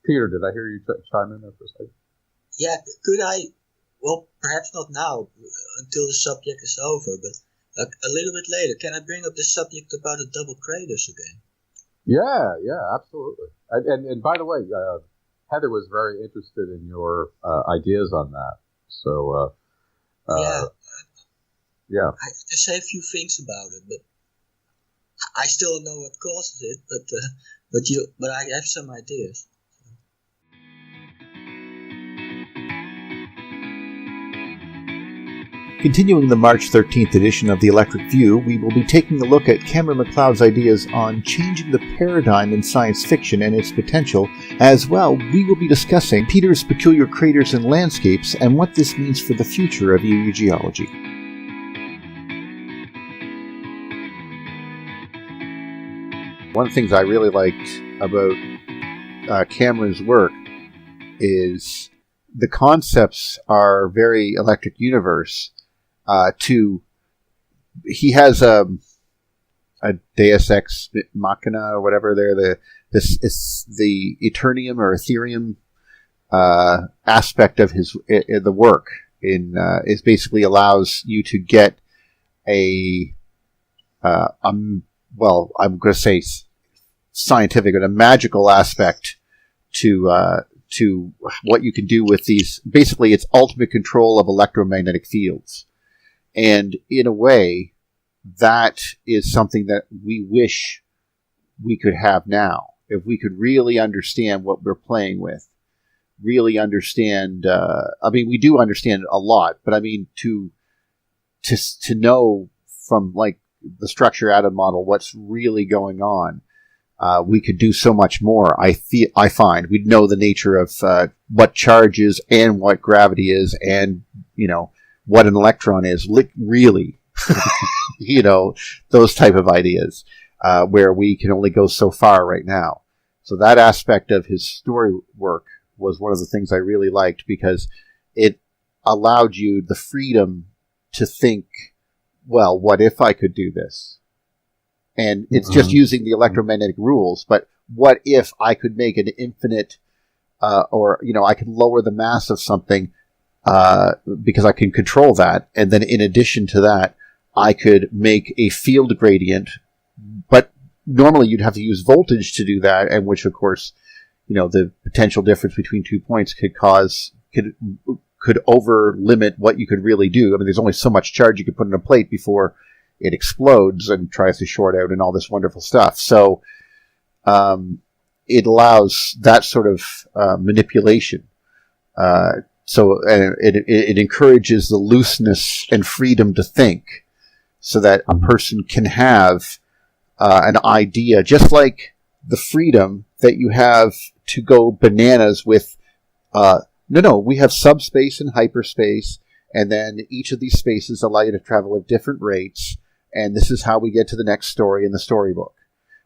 Peter, did I hear you chime in there for a second? Yeah, could I? Well, perhaps not now, until the subject is over, but a little bit later. Can I bring up the subject about the double craters again? Yeah, absolutely. And by the way, Heather was very interested in your ideas on that. So, yeah. I have to say a few things about it, but I still don't know what causes it. But I have some ideas. Continuing the March 13th edition of The Electric View, we will be taking a look at Cameron MacLeod's ideas on changing the paradigm in science fiction and its potential. As well, we will be discussing Peter's peculiar craters and landscapes and what this means for the future of EU Geology. One of the things I really liked about Cameron's work is the concepts are very Electric Universe. He has a Deus Ex Machina or whatever there. The Eternium or Ethereum aspect of the work is basically allows you to get I'm going to say scientific, but a magical aspect to what you can do with these. Basically, it's ultimate control of electromagnetic fields. And in a way, that is something that we wish we could have now. If we could really understand what we're playing with, really understand, we do understand a lot, but I mean, to know from like the structure atom model, what's really going on, we could do so much more. I find we'd know the nature of, what charge is and what gravity is and, what an electron is, really, those type of ideas, where we can only go so far right now. So that aspect of his story work was one of the things I really liked because it allowed you the freedom to think, well, what if I could do this? And it's just using the electromagnetic rules, but what if I could make an infinite, I could lower the mass of something, because I can control that. And then in addition to that, I could make a field gradient, but normally you'd have to use voltage to do that, and which of course, the potential difference between 2 points could over limit what you could really do. I mean, there's only so much charge you could put in a plate before it explodes and tries to short out and all this wonderful stuff. So, it allows that sort of, manipulation. So it encourages the looseness and freedom to think so that a person can have an idea, just like the freedom that you have to go bananas with, we have subspace and hyperspace, and then each of these spaces allow you to travel at different rates, and this is how we get to the next story in the storybook.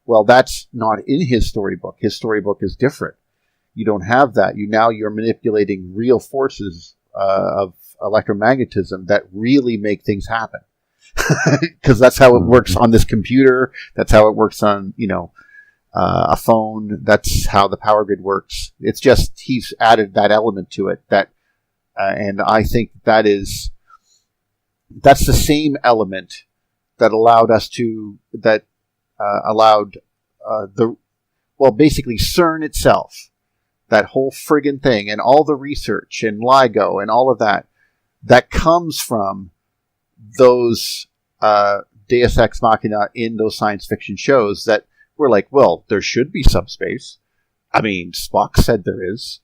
Well, that's not in his storybook. His storybook is different. You don't have that. You're manipulating real forces of electromagnetism that really make things happen. Because that's how it works on this computer. That's how it works on, a phone. That's how the power grid works. It's just he's added that element to it. And I think that's the same element that allowed us basically CERN itself. That whole friggin' thing and all the research and LIGO and all of that comes from those Deus Ex Machina in those science fiction shows that were like, well, there should be subspace. I mean, Spock said there is.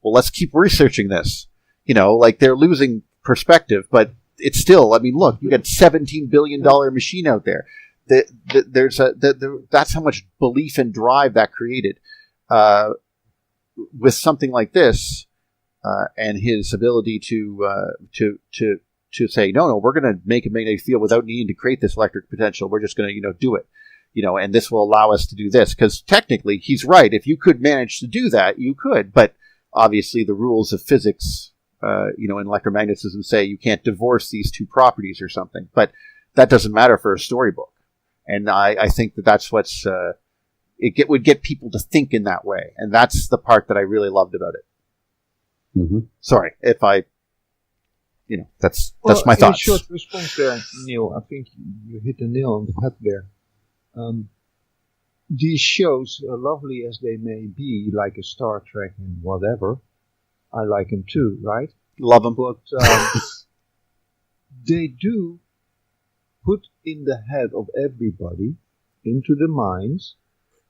Well, let's keep researching this. They're losing perspective, but it's still, look, you got $17 billion machine out there. That's how much belief and drive that created. With something like this, and his ability to say, no, we're going to make a magnetic field without needing to create this electric potential. We're just going to, do it. and this will allow us to do this. Because technically, he's right. If you could manage to do that, you could. But obviously, the rules of physics, in electromagnetism say you can't divorce these two properties or something. But that doesn't matter for a storybook. And I think that's what's would get people to think in that way. And that's the part that I really loved about it. Mm-hmm. Sorry if I, that's my thoughts. In short response there, Neil, I think you hit the nail on the head there. These shows, lovely as they may be, like a Star Trek and whatever, I like them too, right? Love them. But they do put in the head of everybody, into the minds,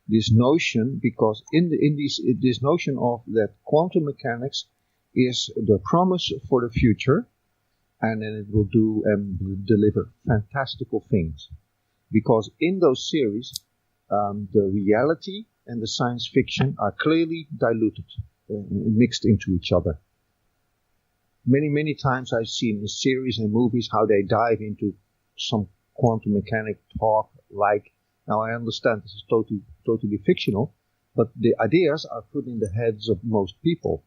this notion, because this notion of that quantum mechanics is the promise for the future, and then it will do and deliver fantastical things. Because in those series, the reality and the science fiction are clearly diluted, mixed into each other. Many, many times I've seen in series and movies how they dive into some quantum mechanic talk, like, now I understand this is totally fictional, but the ideas are put in the heads of most people.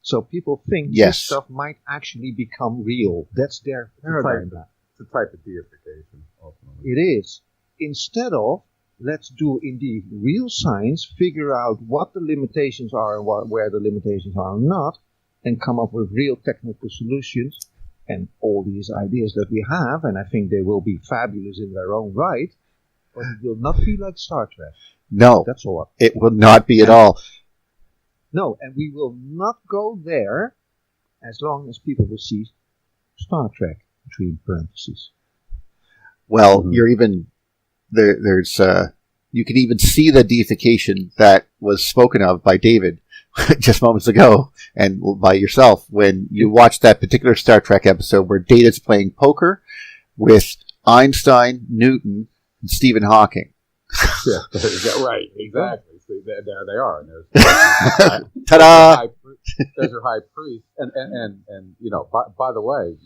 So people think this stuff might actually become real. That's their paradigm. It's a type of deification, ultimately. It is. Instead of, let's do indeed real science, figure out what the limitations are and where the limitations are not, and come up with real technical solutions. And all these ideas that we have, and I think they will be fabulous in their own right, but it will not be like Star Trek. No, that's all. It will not be at all. No, and we will not go there as long as people will see Star Trek between parentheses. Well, you're even there's you can even see the deification that was spoken of by David just moments ago, and by yourself, when you watch that particular Star Trek episode where Data's playing poker with Einstein, Newton, and Stephen Hawking. Yeah, right, exactly. See, there they are. And ta-da! Those are high priests, and by the way,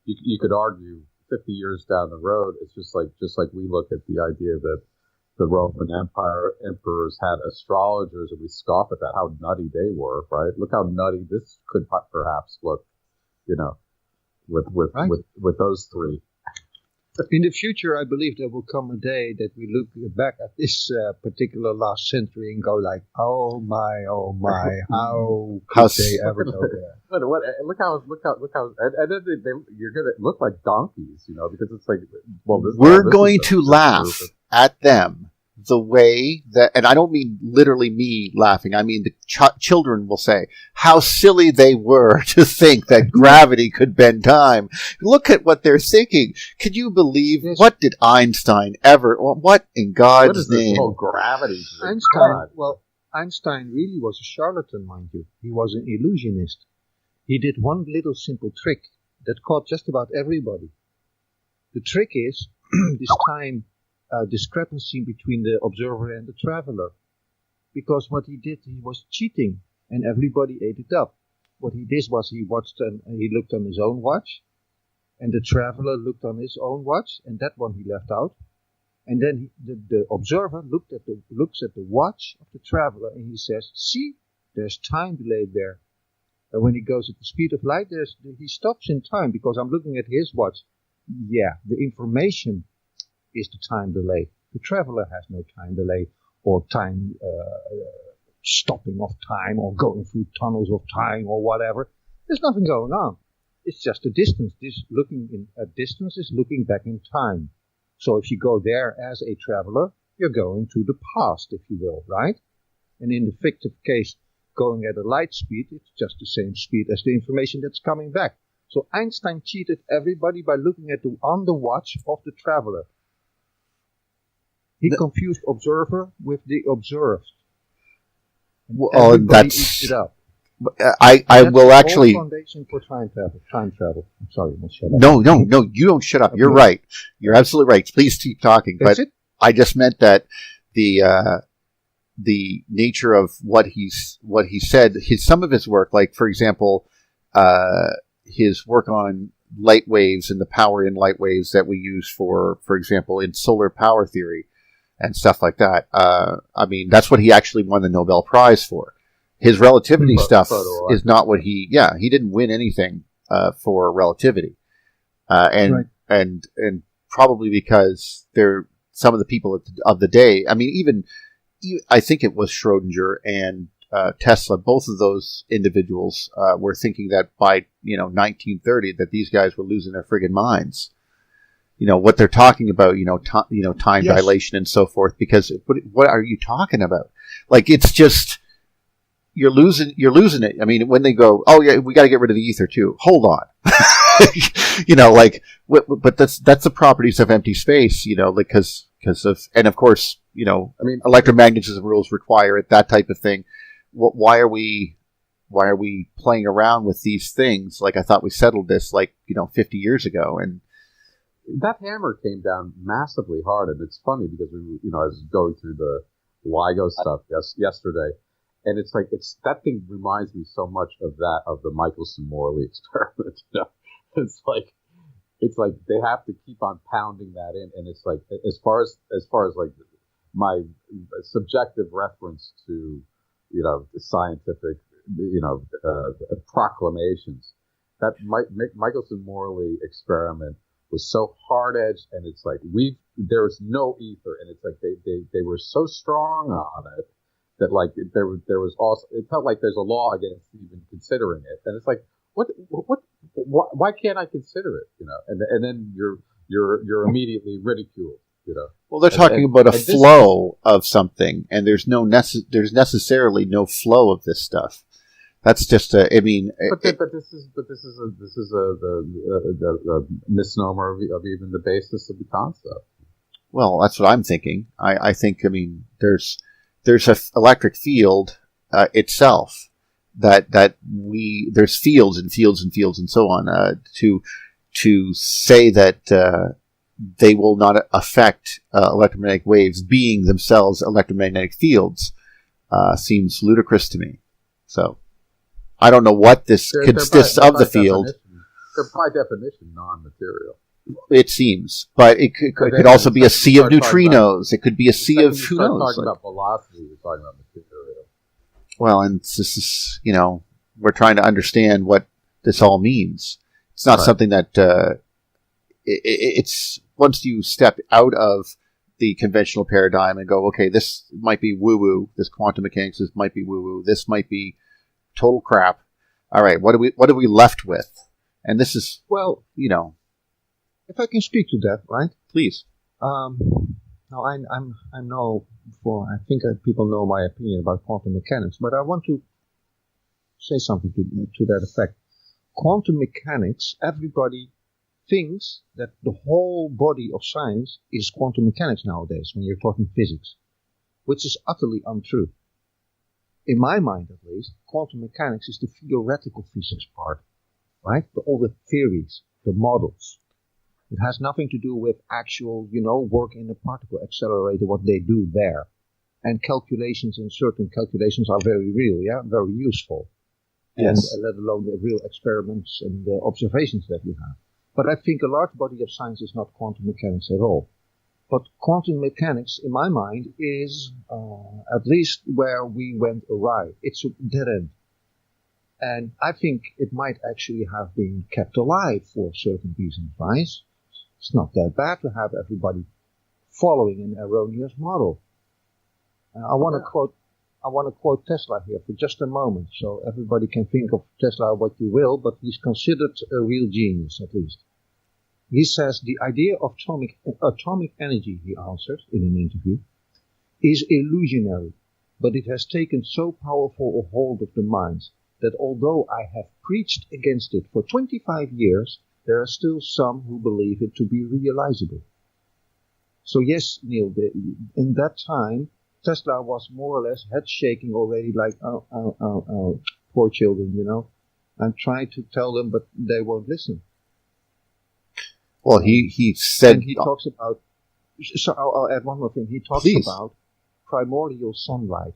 you could argue 50 years down the road, it's just like we look at the idea that the Roman emperors had astrologers, and we scoff at that, how nutty they were, right? Look how nutty this could perhaps look, with those three. In the future, I believe there will come a day that we look back at this particular last century and go like, oh my, how could they ever go there? But look how, and then you're gonna look like donkeys, because it's like, well, we're going to laugh at them the way that, and I don't mean literally me laughing, I mean the children will say how silly they were to think that gravity could bend time. Look at what they're thinking. Can you believe, what did Einstein ever, what in God's what is name? This whole gravity? Einstein really was a charlatan, mind you. He was an illusionist. He did one little simple trick that caught just about everybody. The trick is this time discrepancy between the observer and the traveler. Because what he did, he was cheating, and everybody ate it up. What he did was he looked on his own watch, and the traveler looked on his own watch, and that one he left out. And then the observer looks at the watch of the traveler, and he says, see, there's time delay there. And when he goes at the speed of light, he stops in time, because I'm looking at his watch. Yeah, the information is the time delay. The traveler has no time delay, or time stopping of time, or going through tunnels of time, or whatever. There's nothing going on. It's just a distance. A distance is looking back in time. So if you go there as a traveler, you're going to the past, if you will, right? And in the fictive case, going at a light speed, it's just the same speed as the information that's coming back. So Einstein cheated everybody by looking on the watch of the traveler. He confused observer with the observed. Well, that's it up. I will actually. Foundation for time travel. I'm sorry, I'll shut up. No, you don't shut up. Okay. You're right. You're absolutely right. Please keep talking. That's but it? I just meant that the nature of what he said, some of his work, like for example, his work on light waves and the power in light waves that we use for example, in solar power theory. and stuff like that. I mean, that's what he actually won the Nobel Prize for. His relativity stuff is not what he didn't win anything for relativity. And probably because some of the people of the day, I mean, even I think it was Schrodinger and Tesla, both of those individuals were thinking that by 1930 that these guys were losing their friggin' minds. What they're talking about, time dilation and so forth. Because what are you talking about? Like, it's just you're losing it. I mean, when they go, oh yeah, we got to get rid of the ether too. Hold on, but that's the properties of empty space. Because of, and of course, I mean, electromagnetism rules require it. That type of thing. Why are we playing around with these things? Like, I thought we settled this 50 years ago, and that hammer came down massively hard. And it's funny because I was going through the LIGO stuff yesterday, and it's that thing reminds me so much of the Michelson-Morley experiment. It's like they have to keep on pounding that in, and it's like as far as like my subjective reference to scientific proclamations, that Michelson-Morley experiment was so hard-edged, and it's like there was no ether, and it's like they were so strong on it that like there was also, it felt like there's a law against even considering it, and it's like why can't I consider it? And then you're immediately ridiculed. Well, they're talking about a flow of something, and there's necessarily no flow of this stuff. That's just but this is a misnomer of even the basis of the concept. Well, that's what I'm thinking. I think, there's an electric field itself that there's fields and fields and fields and so on. To say that they will not affect electromagnetic waves being themselves electromagnetic fields seems ludicrous to me. So I don't know what this consists of the field. They're by definition non-material. It seems, but it could also be a sea of neutrinos. It could be a sea of who knows. Talking about velocity, we're talking about material. Well, and this is we're trying to understand what this all means. It's not something that it's once you step out of the conventional paradigm and go, okay, this might be woo-woo. This quantum mechanics might be woo-woo. This might be total crap. All right, what are we left with? And this is, well, if I can speak to that, right? Please. Now I think people know my opinion about quantum mechanics, but I want to say something to that effect. Quantum mechanics, everybody thinks that the whole body of science is quantum mechanics nowadays when you're talking physics, which is utterly untrue. In my mind, at least, quantum mechanics is the theoretical physics part, right? All the theories, the models. It has nothing to do with actual, work in the particle accelerator, what they do there. And calculations, and certain calculations are very real, very useful. Yes. And let alone the real experiments and the observations that we have. But I think a large body of science is not quantum mechanics at all. But quantum mechanics, in my mind, is at least where we went awry. It's a dead end. And I think it might actually have been kept alive for certain reasons, right? It's not that bad to have everybody following an erroneous model. I want to quote Tesla here for just a moment, so everybody can think of Tesla what you will, but he's considered a real genius, at least. He says the idea of atomic energy, he answered in an interview, is illusionary, but it has taken so powerful a hold of the minds that although I have preached against it for 25 years, there are still some who believe it to be realizable. So yes, Neil, in that time, Tesla was more or less head shaking already, like, oh, poor children, I'm trying to tell them, but they won't listen. Well, he said... And he talks about... So I'll add one more thing. He talks about primordial sunlight,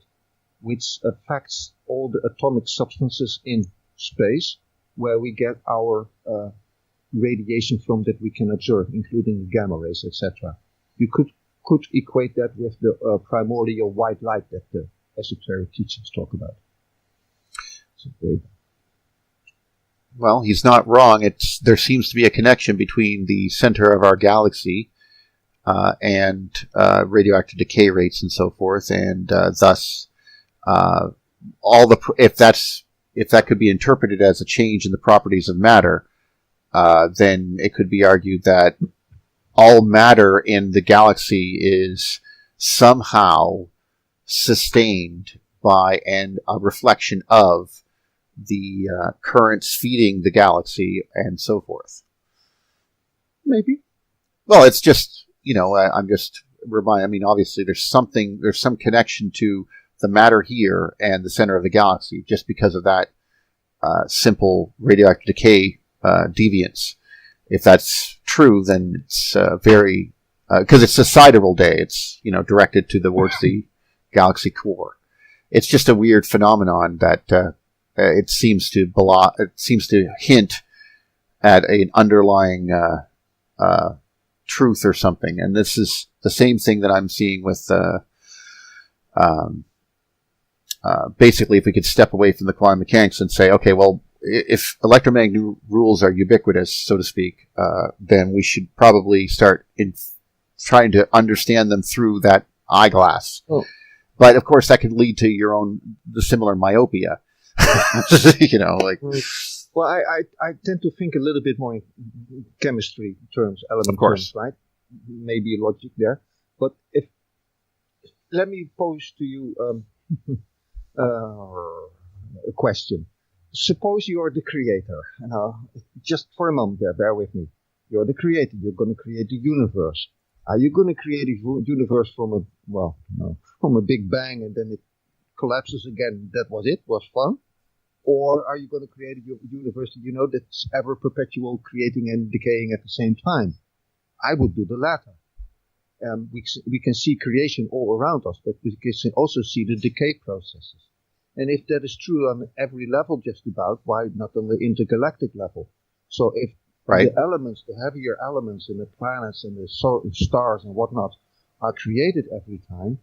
which affects all the atomic substances in space, where we get our radiation from that we can observe, including gamma rays, etc. You could could equate that with the primordial white light that the esoteric teachings talk about. So well, he's not wrong. There seems to be a connection between the center of our galaxy and radioactive decay rates and so forth, and thus if that could be interpreted as a change in the properties of matter, then it could be argued that all matter in the galaxy is somehow sustained by and a reflection of the currents feeding the galaxy and so forth. Maybe. Well, it's just, I'm just reminding, I mean, obviously there's some connection to the matter here and the center of the galaxy just because of that simple radioactive decay deviance. If that's true, then it's very, because it's a sidereal day. It's, directed towards the galaxy core. It's just a weird phenomenon that it seems to hint at an underlying truth or something. And this is the same thing that I'm seeing with basically, if we could step away from the quantum mechanics and say, okay, well, if electromagnetic rules are ubiquitous, so to speak, then we should probably start trying to understand them through that eyeglass. Oh. But of course, that could lead to the similar myopia. Well, I tend to think a little bit more in chemistry terms, element of course, terms, right? Maybe logic there. But let me pose to you a question. Suppose you are the creator. Just for a moment there, bear with me. You're the creator. You're going to create the universe. Are you going to create a universe from a big bang and then it collapses again? That was it? Was fun? Or are you going to create a universe that's ever perpetual, creating and decaying at the same time? I would do the latter. We can see creation all around us, but we can also see the decay processes. And if that is true on every level just about, why not on the intergalactic level? So if the elements, the heavier elements in the planets and the stars and whatnot are created every time,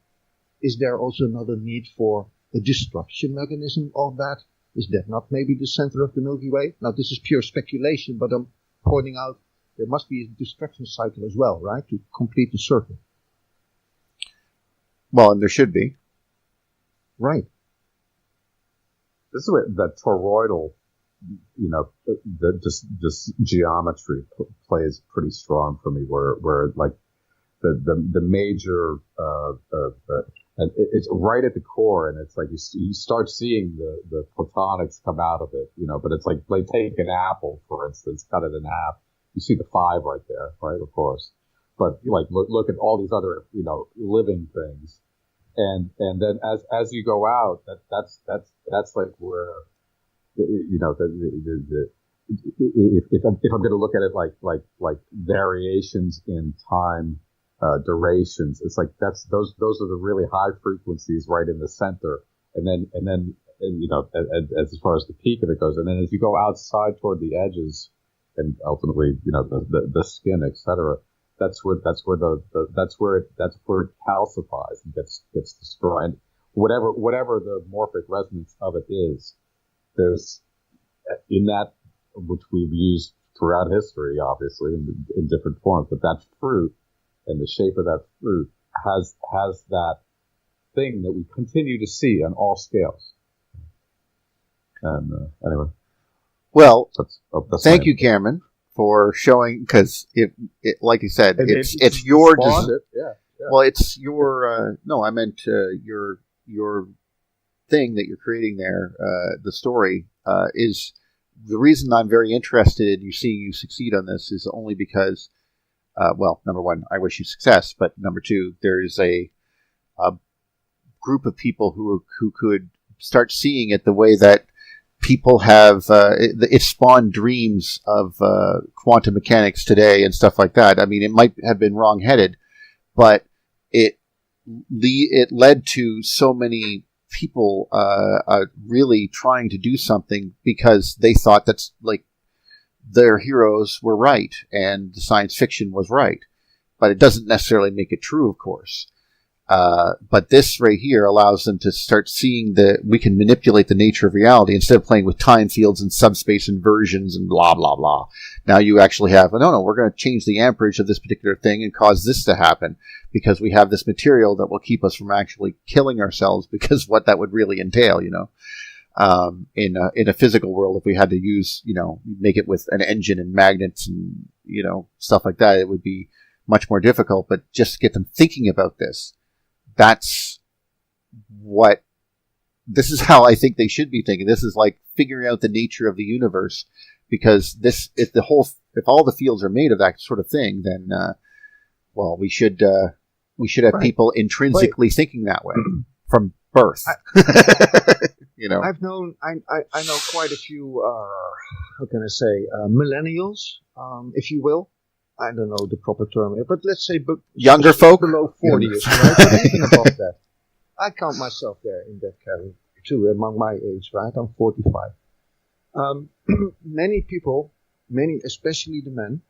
is there also another need for a destruction mechanism of that? Is that not maybe the center of the Milky Way? Now this is pure speculation, but I'm pointing out there must be a destruction cycle as well, right? To complete the circle. Well, and there should be. Right. This is where the toroidal, this geometry plays pretty strong for me, where like the major, and it's right at the core, and it's like you start seeing the photonics come out of it, but it's like take an apple, for instance, cut it in half. You see the 5 right there, right? Of course. But look at all these other, living things. And then as you go out, that's like where, if I'm going to look at it like variations in time, durations, it's like those are the really high frequencies right in the center. And then as far as the peak of it goes, and then as you go outside toward the edges and ultimately, the skin, etc., that's where it calcifies and gets destroyed. Whatever the morphic resonance of it is, there's in that, which we've used throughout history, obviously in different forms, but that fruit and the shape of that fruit has that thing that we continue to see on all scales. And anyway, well, thank you, Cameron, for showing, because it like you said, it's your yeah. Well, it's your no, I meant your thing that you're creating there. The story is the reason I'm very interested in seeing you succeed on this is only because, well, number one, I wish you success, but number two, there is a group of people who could start seeing it the way that people have, it spawned dreams of quantum mechanics today and stuff like that. I mean, it might have been wrong-headed, but it led to so many people really trying to do something because they thought that's like their heroes were right and the science fiction was right. but it doesn't necessarily make it true, of course. But this right here allows them to start seeing that we can manipulate the nature of reality instead of playing with time fields and subspace inversions and blah, blah, blah. Now you actually have, no, we're going to change the amperage of this particular thing and cause this to happen because we have this material that will keep us from actually killing ourselves, because what that would really entail, in a physical world, if we had to use, make it with an engine and magnets and, stuff like that, it would be much more difficult. But just to get them thinking about this, this is how I think they should be thinking. This is like figuring out the nature of the universe, because if all the fields are made of that sort of thing, then, we should have people intrinsically thinking that way from birth. I know quite a few, how can I say, millennials, if you will. I don't know the proper term here, but let's say younger folk below 40 years, right? But anything above that. I count myself there in that category too, among my age, right? I'm 45. Many people, especially the men,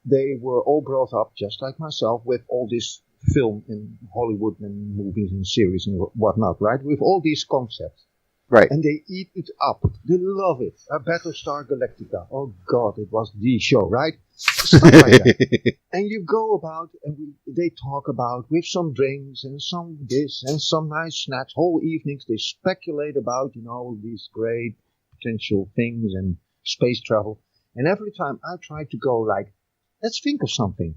they were all brought up just like myself with all this film in Hollywood and movies and series and whatnot, right? With all these concepts. Right. And they eat it up. They love it. Battlestar Galactica. Oh God, it was the show, right? Stuff like that. And you go about and they talk about with some drinks and some this and some nice snacks. Whole evenings they speculate about, these great potential things and space travel. And every time I try to go like, let's think of something.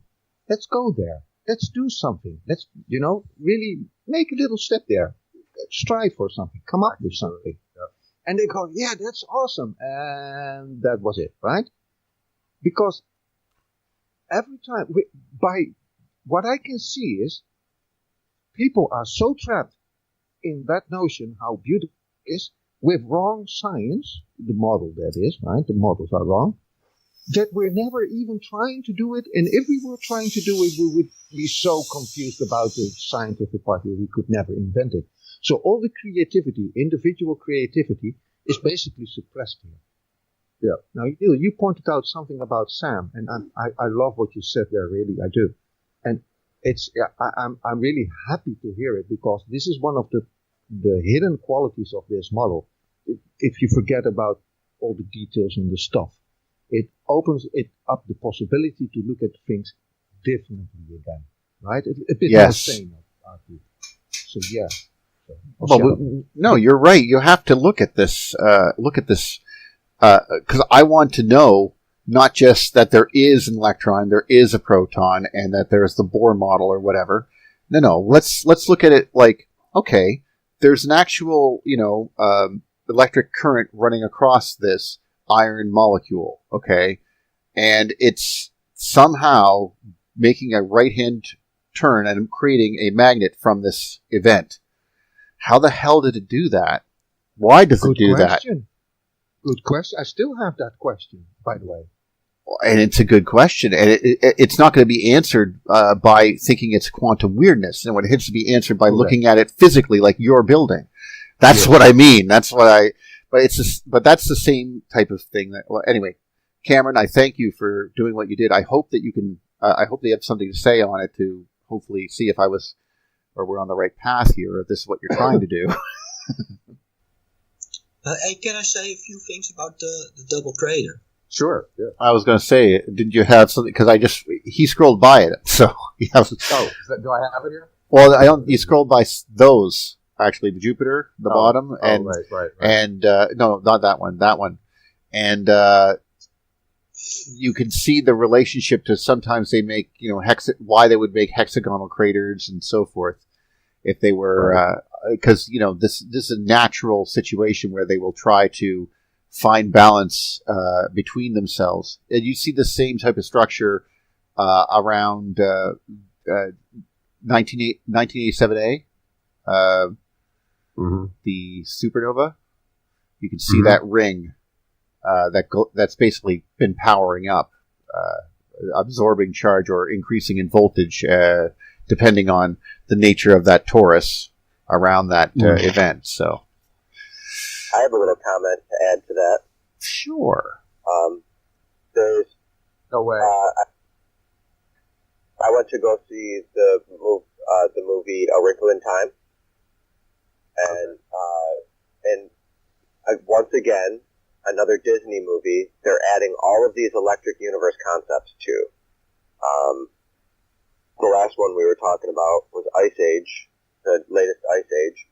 Let's go there. Let's do something. Let's, really make a little step there. Strive for something. Come up with something. Yeah. And they go, yeah, that's awesome. And that was it, right? Because every time, by what I can see is, people are so trapped in that notion how beautiful it is, with wrong science, the model that is, right? The models are wrong, that we're never even trying to do it. And if we were trying to do it, we would be so confused about the scientific part that we could never invent it. So all the creativity, individual creativity, is basically suppressed here. Yeah. Now, you pointed out something about Sam, and I love what you said there. Really, I do. And I'm really happy to hear it, because this is one of the hidden qualities of this model. If you forget about all the details and the stuff, it opens it up the possibility to look at things differently again, right? A bit more sane, argue. So yeah. No, you're right. You have to look at this. Because I want to know not just that there is an electron, there is a proton, and that there's the Bohr model or whatever. No. Let's look at it like, okay, there's an actual, electric current running across this iron molecule, okay, and it's somehow making a right-hand turn and creating a magnet from this event. How the hell did it do that? Why does it do that? Good question. I still have that question, by the way. And it's a good question. And it's not going to be answered by thinking it's quantum weirdness. And it has to be answered by looking at it physically, like your building. That's what I mean. But that's the same type of thing. Anyway, Cameron, I thank you for doing what you did. I hope that you can, I hope they have something to say on it to hopefully see if we're on the right path here, or if this is what you're trying to do. Hey, can I say a few things about the double crater? Sure. Yeah. I was going to say, did you have something? Because he scrolled by it, so he has. Oh, do I have it here? Well, you scrolled by those actually, the Jupiter, the bottom, and right. And no, not that one, and you can see the relationship to sometimes they make why they would make hexagonal craters and so forth. If they were, because this is a natural situation where they will try to find balance between themselves, and you see the same type of structure around 1987A, the supernova. You can see that ring that's basically been powering up, absorbing charge or increasing in voltage. Depending on the nature of that torus around that event. So, I have a little comment to add to that. Sure. There's no way. I went to go see the movie A Wrinkle in Time, and once again, another Disney movie. They're adding all of these electric universe concepts too. The last one we were talking about was Ice Age, the latest Ice Age.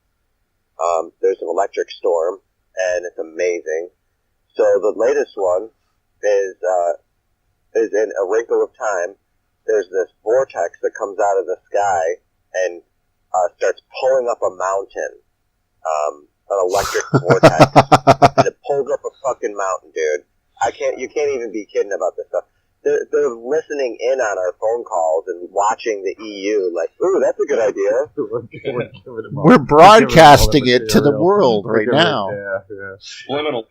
There's an electric storm, and it's amazing. So the latest one is in A Wrinkle of Time. There's this vortex that comes out of the sky and starts pulling up a mountain, an electric vortex, and it pulls up a fucking mountain, dude. You can't even be kidding about this stuff. They're listening in on our phone calls and watching the EU like, ooh, that's a good idea. We're broadcasting it to the world right now. Yeah. Liminally.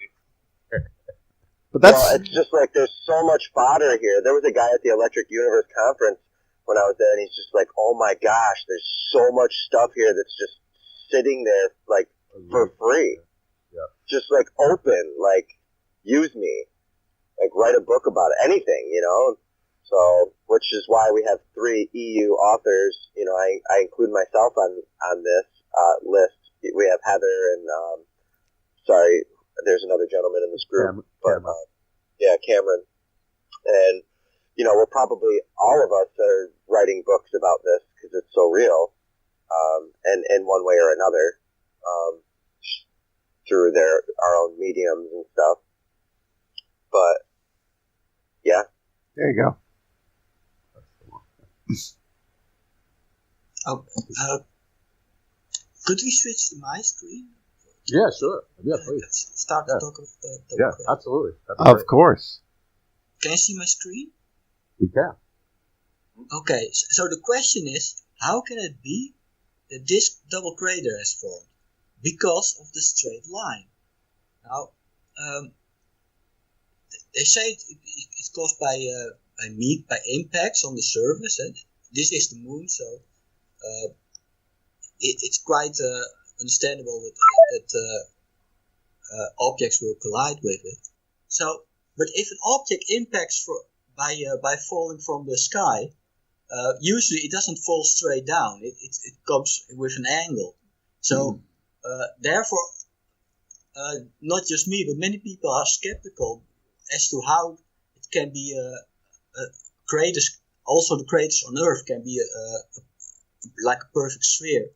But that's it's just like there's so much fodder here. There was a guy at the Electric Universe conference when I was there, and he's just like, oh my gosh, there's so much stuff here that's just sitting there like for free. Yeah. Just like open, like use me. Like write a book about it, anything, you know. So, which is why we have 3 EU authors. You know, I include myself on this list. We have Heather and sorry, there's another gentleman in this group, Cameron. And you know, we're probably all of us are writing books about this because it's so real, and in one way or another, through our own mediums and stuff. But yeah, there you go. Could we switch to my screen? Yeah, sure. Yeah, please. Let's start to talk about the Yeah, absolutely. Of course. Can you see my screen? We can. Okay, so the question is, how can it be that this double crater has formed? Because of the straight line. Now, they say it's caused by impacts on the surface, and this is the moon, so it's quite understandable that objects will collide with it. So, but if an object impacts by falling from the sky, usually it doesn't fall straight down. It comes with an angle. So, therefore, not just me, but many people are skeptical as to how it can be craters. Also, the craters on Earth can be like a perfect sphere,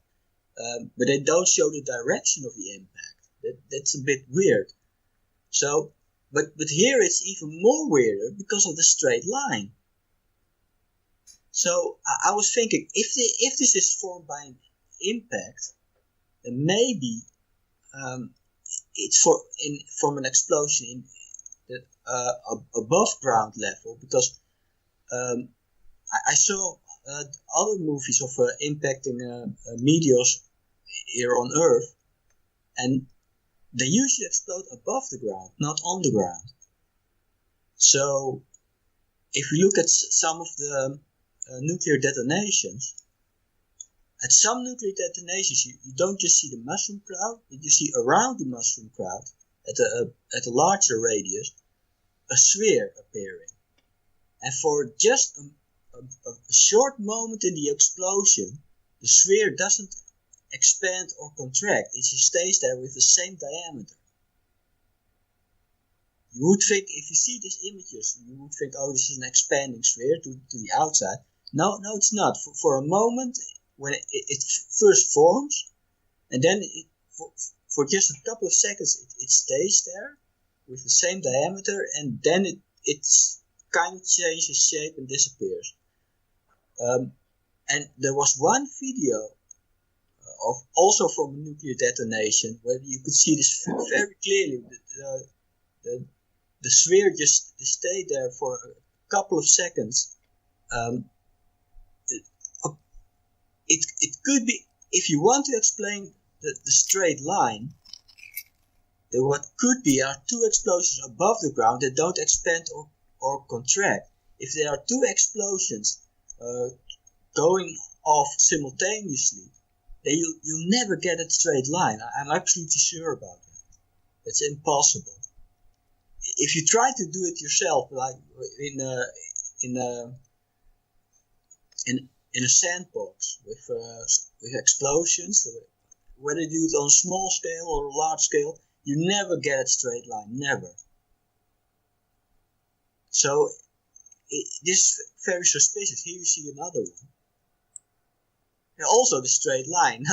but they don't show the direction of the impact. That's a bit weird. So, but here it's even more weirder because of the straight line. So I was thinking, if this is formed by an impact, then maybe it's from an explosion above ground level, because I saw other movies of impacting meteors here on Earth, and they usually explode above the ground, not on the ground. So if we look at some of the nuclear detonations, at some nuclear detonations you don't just see the mushroom cloud, but you see around the mushroom cloud at a larger radius a sphere appearing. And for just a short moment in the explosion, the sphere doesn't expand or contract. It just stays there with the same diameter. You would think, if you see these images, you would think, oh, this is an expanding sphere to the outside. No, it's not. For a moment, when it first forms, and then for just a couple of seconds, it stays there with the same diameter, and then it kind of changes shape and disappears. And there was one video also from a nuclear detonation where you could see this very clearly. The sphere just stayed there for a couple of seconds. It could be, if you want to explain the straight line, then what could be are two explosions above the ground that don't expand or contract. If there are two explosions going off simultaneously, then you'll never get a straight line. I'm absolutely sure about that. It's impossible. If you try to do it yourself, like in in a sandbox with explosions, whether you do it on a small scale or a large scale, you never get a straight line, never. So this is very suspicious. Here you see another one. And also the straight line.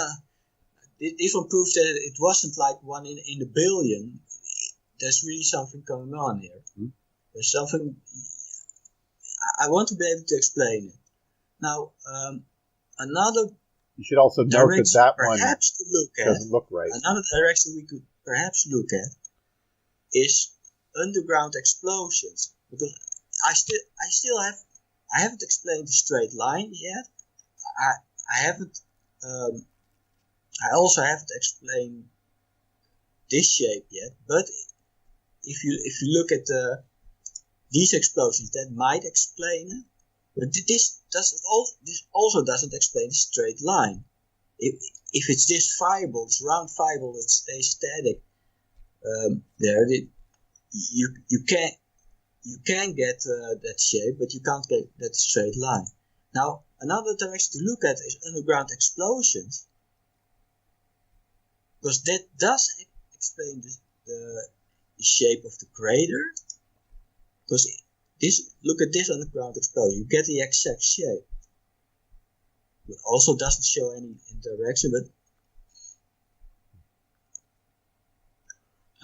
This one proves that it wasn't like one in a billion. There's really something going on here. Mm-hmm. There's something. I want to be able to explain it. Now, another. You should also note that one doesn't look right. Another direction we could perhaps look at is underground explosions, because I haven't explained the straight line yet. I haven't. I also haven't explained this shape yet. But if you look at these explosions, that might explain it. But this also doesn't explain the straight line. If it's this fireball, this round fireball that stays static, you can get that shape, but you can't get that straight line. Now, another direction to look at is underground explosions, because that does explain the shape of the crater. Because look at this underground explosion, you get the exact shape. It also doesn't show any direction, but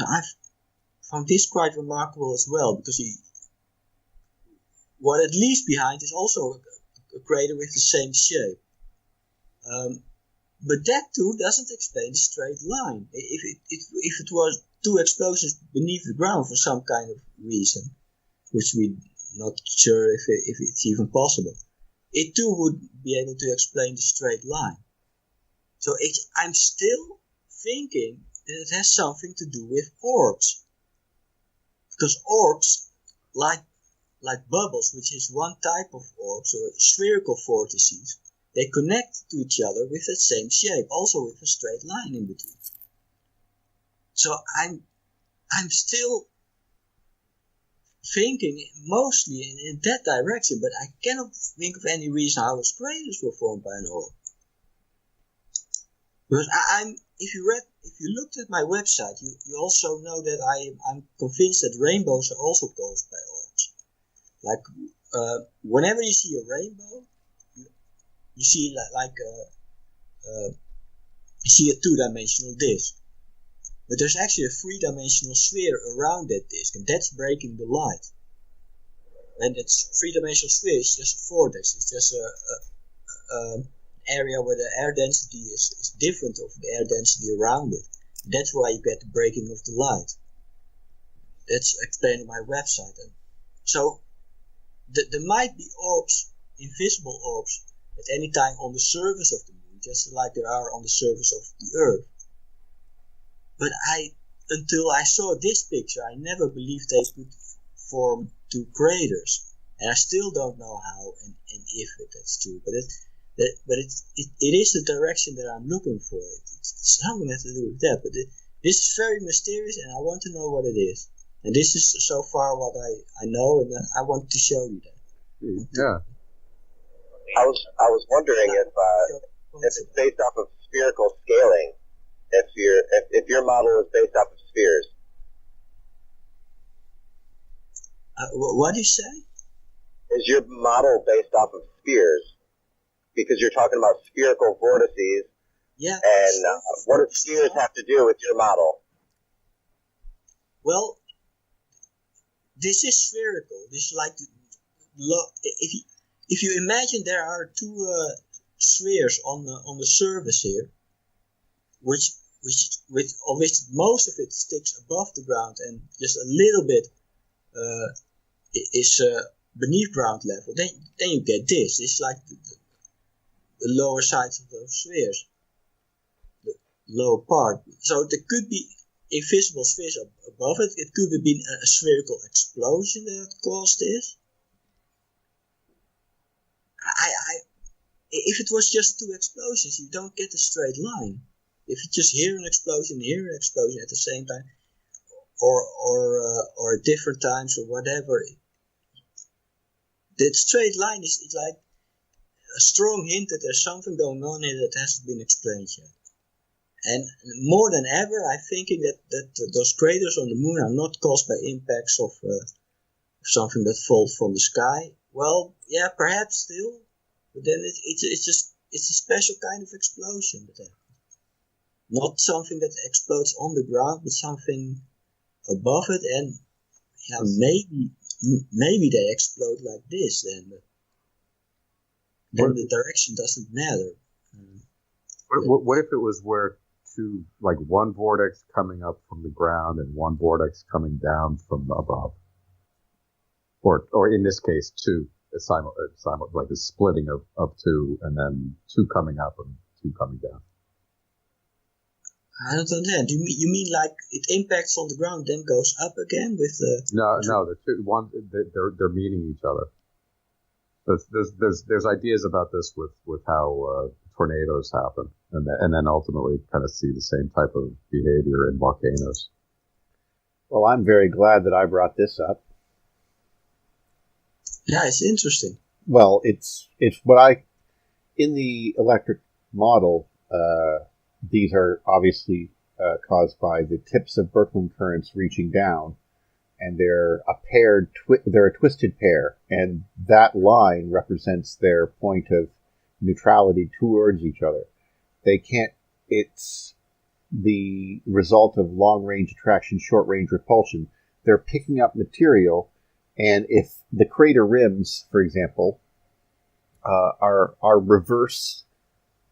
I've found this quite remarkable as well, because what it leaves behind is also a crater with the same shape. But that too doesn't explain the straight line. If it was two explosions beneath the ground for some kind of reason, which we're not sure if it's even possible, it too would be able to explain the straight line. So I'm still thinking that it has something to do with orbs. Because orbs, like bubbles, which is one type of orbs, or spherical vortices, they connect to each other with the same shape, also with a straight line in between. So I'm still thinking mostly in that direction, but I cannot think of any reason how craters were formed by an orb. Because if you looked at my website, you also know that I'm convinced that rainbows are also caused by orbs. Like whenever you see a rainbow, you see you see a two-dimensional disk. But there's actually a three-dimensional sphere around that disk, and that's breaking the light. And that three-dimensional sphere is just a vortex. It's just an area where the air density is different of the air density around it. That's why you get the breaking of the light. That's explained on my website. And so there might be orbs, invisible orbs, at any time on the surface of the moon, just like there are on the surface of the Earth. But until I saw this picture, I never believed they could form two craters, and I still don't know how and if that's true. But it is the direction that I'm looking for. It's something that has to do with that. But this is very mysterious, and I want to know what it is. And this is so far what I know, and I want to show you that. Yeah. I was wondering if it's based off of spherical scaling. If your model is based off of spheres. What do you say? Is your model based off of spheres? Because you're talking about spherical vortices. Yeah. And what do spheres have to do with your model? Well, this is spherical. This is like if you imagine there are two spheres on the surface here, which most of it sticks above the ground and just a little bit is beneath ground level, then you get this. It's like the lower sides of those spheres, the lower part. So there could be invisible spheres above it. It could have been a spherical explosion that caused this. If it was just two explosions, you don't get a straight line. If you just hear an explosion at the same time, or at different times or whatever, the straight line is like a strong hint that there's something going on here that hasn't been explained yet. And more than ever, I'm thinking that those craters on the moon are not caused by impacts of something that falls from the sky. Well, yeah, perhaps still, but then it's a special kind of explosion that happens. Not something that explodes on the ground, but something above it, and yeah, maybe they explode like this then. Then the direction doesn't matter. What if it was where two, like one vortex coming up from the ground and one vortex coming down from above, or in this case, two, like a splitting of two, and then two coming up and two coming down. I don't understand. You mean like it impacts on the ground, then goes up again with the? No, they're meeting each other. There's ideas about this with how tornadoes happen, and then ultimately kind of see the same type of behavior in volcanoes. Well, I'm very glad that I brought this up. Yeah, it's interesting. Well, it's what in the electric model. These are obviously caused by the tips of Birkeland currents reaching down, and they're a twisted pair, and that line represents their point of neutrality towards each other. It's the result of long-range attraction, short-range repulsion. They're picking up material, and if the crater rims, for example, are reverse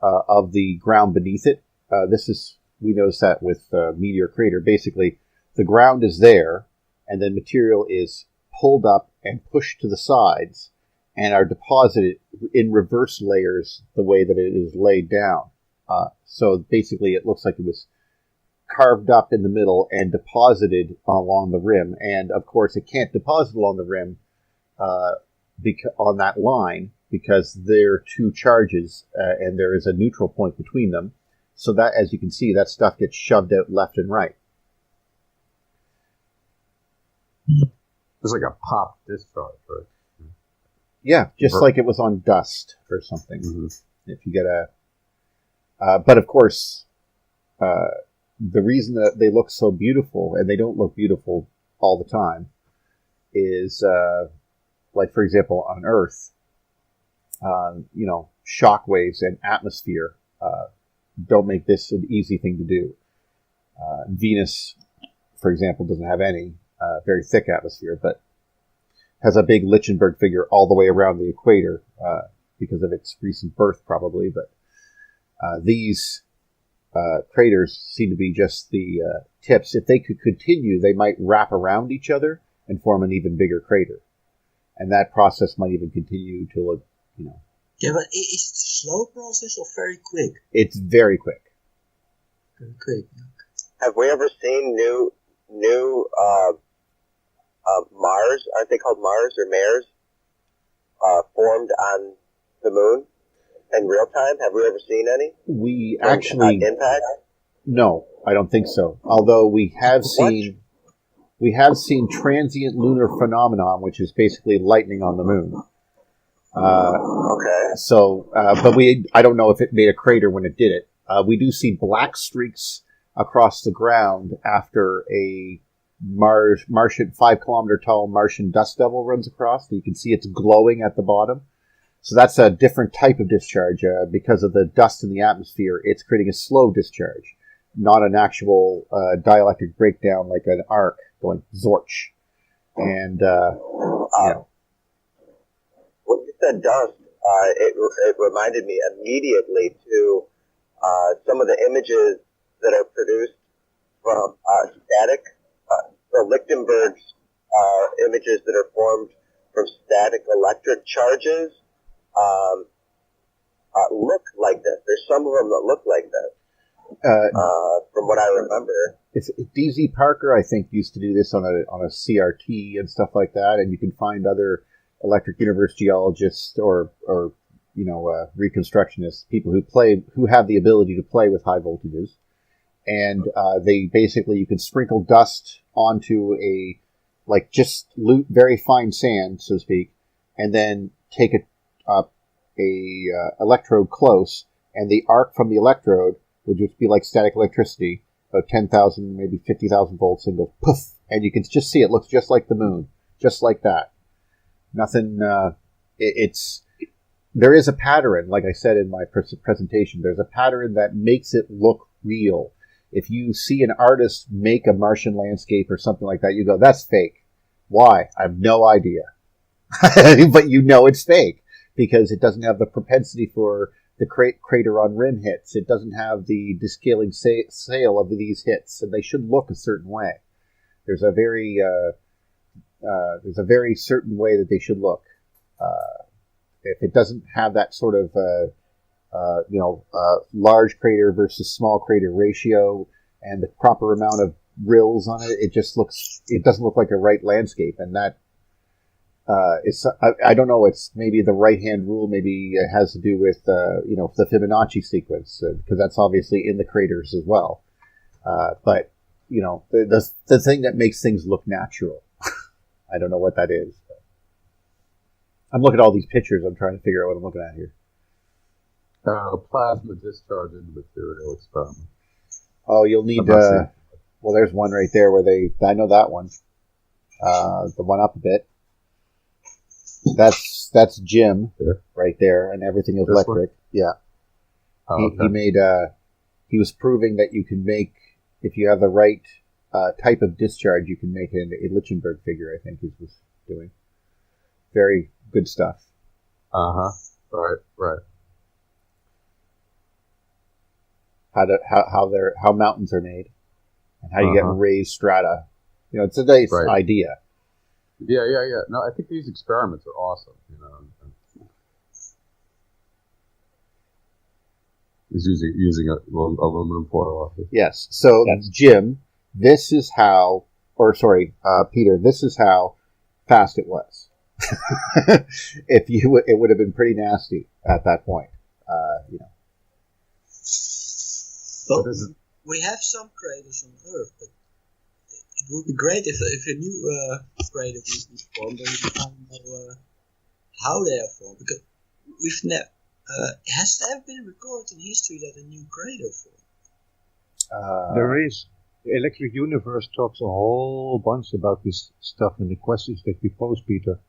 of the ground beneath it, we notice that with Meteor Crater. Basically, the ground is there, and then material is pulled up and pushed to the sides, and are deposited in reverse layers the way that it is laid down. So basically, it looks like it was carved up in the middle and deposited along the rim. And of course, it can't deposit along the rim on that line because there are two charges, and there is a neutral point between them. So that, as you can see, that stuff gets shoved out left and right. It's like a pop discharge, right? Yeah, just like it was on dust or something. Mm-hmm. If you get but of course, the reason that they look so beautiful, and they don't look beautiful all the time, is like, for example, on Earth, shock waves and atmosphere don't make this an easy thing to do. Venus, for example, doesn't have any very thick atmosphere, but has a big Lichtenberg figure all the way around the equator because of its recent birth, probably. But these craters seem to be just the tips. If they could continue, they might wrap around each other and form an even bigger crater. And that process might even continue to look, Yeah, but is it a slow process or very quick? It's very quick. Very quick. Have we ever seen new Mars? Aren't they called Mars or Mares? Formed on the moon in real time? Have we ever seen any? We actually impact? No, I don't think so. Although we have seen transient lunar phenomenon, which is basically lightning on the moon. Okay. So, but I don't know if it made a crater when it did it. We do see black streaks across the ground after a Martian 5 kilometer tall Martian dust devil runs across. You can see it's glowing at the bottom. So that's a different type of discharge. Because of the dust in the atmosphere, it's creating a slow discharge, not an actual dielectric breakdown like an arc going zorch. And, when you said dust, it reminded me immediately to some of the images that are produced from static, the Lichtenberg's images that are formed from static electric charges look like this. There's some of them that look like this, from what I remember. It's DZ Parker, I think, used to do this on a CRT and stuff like that, and you can find other electric universe geologists or reconstructionists, people who have the ability to play with high voltages, and they basically, you can sprinkle dust onto very fine sand, so to speak, and then take electrode close, and the arc from the electrode would just be like static electricity, about 10,000, maybe 50,000 volts, and go poof, and you can just see it looks just like the moon, just like that. Nothing. There is a pattern, like I said in my presentation. There's a pattern that makes it look real. If you see an artist make a Martian landscape or something like that, you go, "That's fake." Why? I have no idea. But you know it's fake because it doesn't have the propensity for the crater on rim hits. It doesn't have the descaling sail of these hits, and they should look a certain way. There's a very certain way that they should look. If it doesn't have that sort of large crater versus small crater ratio and the proper amount of rills on it, it doesn't look like a right landscape, and that I don't know. It's maybe the right-hand rule. Maybe it has to do with the Fibonacci sequence because that's obviously in the craters as well. But the thing that makes things look natural, I don't know what that is. I'm looking at all these pictures. I'm trying to figure out what I'm looking at here. Plasma discharge into material experiment. Oh, you'll need. Well, there's one right there where I know that one. The one up a bit. That's Jim right there, and everything is electric. One? Yeah. Oh, okay. He was proving that you can make, if you have the right type of discharge, you can make a Lichtenberg figure. I think he was doing. Very good stuff. Right. How mountains are made, and how you get raised strata. It's a nice idea. Yeah. No, I think these experiments are awesome. He's using aluminum foil. Yes. So Jim, this is how, Peter, this is how fast it was. It would have been pretty nasty at that point. But we have some craters on Earth, but it would be great if a new crater would be formed, and we don't know how they are formed, because we've never. Has there ever been recorded in history that a new crater formed? There is. The Electric Universe talks a whole bunch about this stuff in the questions that we pose, Peter.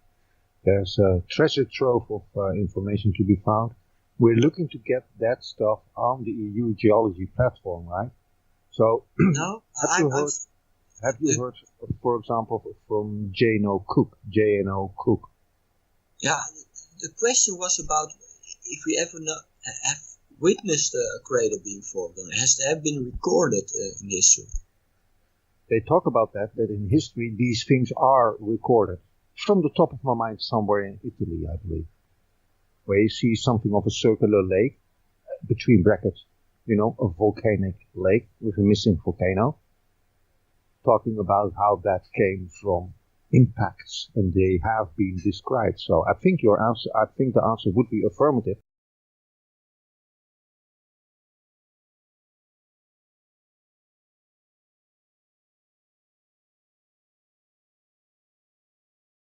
There's a treasure trove of information to be found. We're looking to get that stuff on the EU Geology platform, right? So, no, have you heard, for example, from J&O Cooke? Yeah, the question was about if we ever have witnessed a crater being formed, and has there been recorded in history? They talk about that in history these things are recorded. From the top of my mind, somewhere in Italy, I believe, where you see something of a circular lake, between brackets, a volcanic lake with a missing volcano, talking about how that came from impacts, and they have been described. So I think the answer would be affirmative.